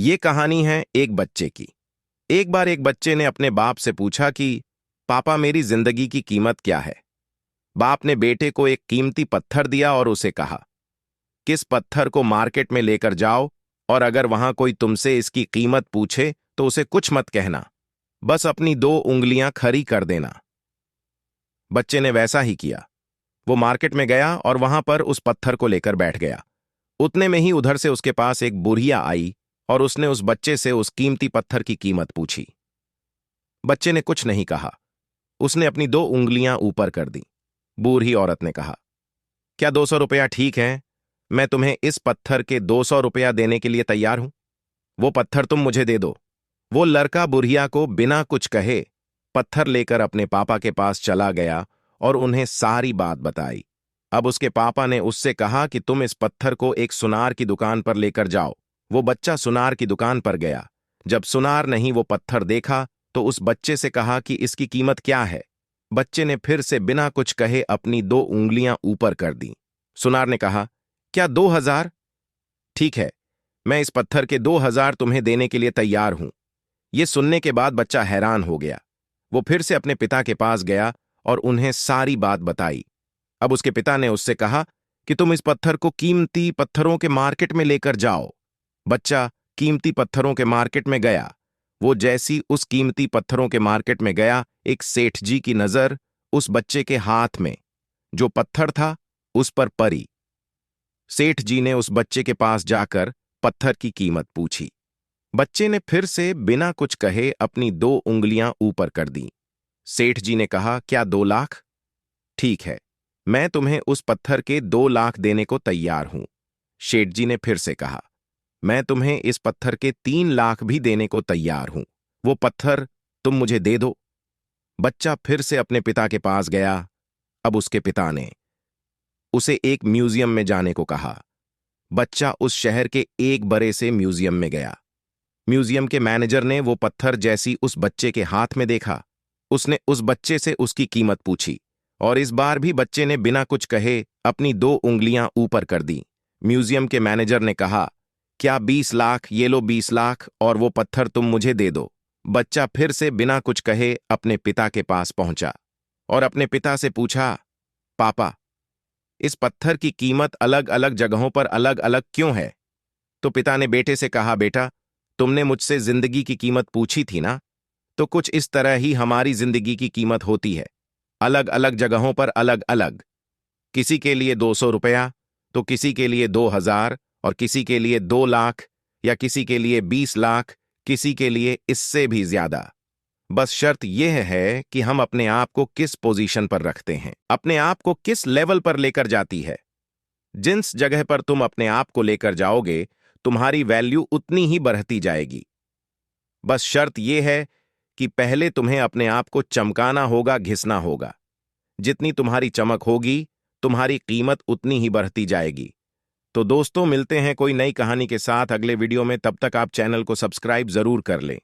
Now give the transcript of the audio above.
ये कहानी है एक बच्चे की। एक बार एक बच्चे ने अपने बाप से पूछा कि पापा, मेरी जिंदगी की कीमत क्या है। बाप ने बेटे को एक कीमती पत्थर दिया और उसे कहा, किस पत्थर को मार्केट में लेकर जाओ और अगर वहां कोई तुमसे इसकी कीमत पूछे तो उसे कुछ मत कहना, बस अपनी 2 उंगलियां खड़ी कर देना। बच्चे ने वैसा ही किया। वो मार्केट में गया और वहां पर उस पत्थर को लेकर बैठ गया। उतने में ही उधर से उसके पास एक बुढ़िया आई और उसने उस बच्चे से उस कीमती पत्थर की कीमत पूछी। बच्चे ने कुछ नहीं कहा। उसने अपनी 2 उंगलियां ऊपर कर दी। बूढ़ी औरत ने कहा, क्या 200 रुपया ठीक है? मैं तुम्हें इस पत्थर के 200 रुपया देने के लिए तैयार हूं। वो पत्थर तुम मुझे दे दो। वो लड़का बुढ़िया को बिना कुछ कहे पत्थर लेकर अपने पापा के पास चला गया और उन्हें सारी बात बताई। अब उसके पापा ने उससे कहा कि तुम इस पत्थर को एक सुनार की दुकान पर लेकर जाओ। वो बच्चा सुनार की दुकान पर गया। जब सुनार नहीं वो पत्थर देखा तो उस बच्चे से कहा कि इसकी कीमत क्या है। बच्चे ने फिर से बिना कुछ कहे अपनी 2 उंगलियां ऊपर कर दी। सुनार ने कहा, क्या 2000? ठीक है, मैं इस पत्थर के 2000 तुम्हें देने के लिए तैयार हूं। ये सुनने के बाद बच्चा हैरान हो गया। वो फिर से अपने पिता के पास गया और उन्हें सारी बात बताई। अब उसके पिता ने उससे कहा कि तुम इस पत्थर को कीमती पत्थरों के मार्केट में लेकर जाओ। बच्चा कीमती पत्थरों के मार्केट में गया। वो जैसी उस कीमती पत्थरों के मार्केट में गया, एक सेठ जी की नजर उस बच्चे के हाथ में जो पत्थर था उस पर पड़ी। सेठ जी ने उस बच्चे के पास जाकर पत्थर की कीमत पूछी। बच्चे ने फिर से बिना कुछ कहे अपनी 2 उंगलियां ऊपर कर दी। सेठ जी ने कहा, क्या 2 लाख? ठीक है, मैं तुम्हें उस पत्थर के 2 लाख देने को तैयार हूं। सेठ जी ने फिर से कहा, मैं तुम्हें इस पत्थर के 3 लाख भी देने को तैयार हूं। वो पत्थर तुम मुझे दे दो। बच्चा फिर से अपने पिता के पास गया। अब उसके पिता ने उसे एक म्यूजियम में जाने को कहा। बच्चा उस शहर के एक बड़े से म्यूजियम में गया। म्यूजियम के मैनेजर ने वो पत्थर जैसी उस बच्चे के हाथ में देखा। उसने उस बच्चे से उसकी कीमत पूछी और इस बार भी बच्चे ने बिना कुछ कहे अपनी 2 उंगलियां ऊपर कर दी। म्यूजियम के मैनेजर ने कहा, क्या 20 लाख? ये लो 20 लाख और वो पत्थर तुम मुझे दे दो। बच्चा फिर से बिना कुछ कहे अपने पिता के पास पहुंचा और अपने पिता से पूछा, पापा, इस पत्थर की कीमत अलग अलग जगहों पर अलग अलग क्यों है? तो पिता ने बेटे से कहा, बेटा, तुमने मुझसे जिंदगी की कीमत पूछी थी ना, तो कुछ इस तरह ही हमारी जिंदगी की कीमत होती है, अलग अलग जगहों पर अलग अलग। किसी के लिए 200 रुपया, तो किसी के लिए 2000 और किसी के लिए 2 लाख या किसी के लिए 20 लाख, किसी के लिए इससे भी ज्यादा। बस शर्त यह है कि हम अपने आप को किस पोजीशन पर रखते हैं, अपने आप को किस लेवल पर लेकर जाती है। जिस जगह पर तुम अपने आप को लेकर जाओगे तुम्हारी वैल्यू उतनी ही बढ़ती जाएगी। बस शर्त यह है कि पहले तुम्हें अपने आप को चमकाना होगा, घिसना होगा। जितनी तुम्हारी चमक होगी तुम्हारी कीमत उतनी ही बढ़ती जाएगी। तो दोस्तों, मिलते हैं कोई नई कहानी के साथ अगले वीडियो में। तब तक आप चैनल को सब्सक्राइब जरूर कर लें।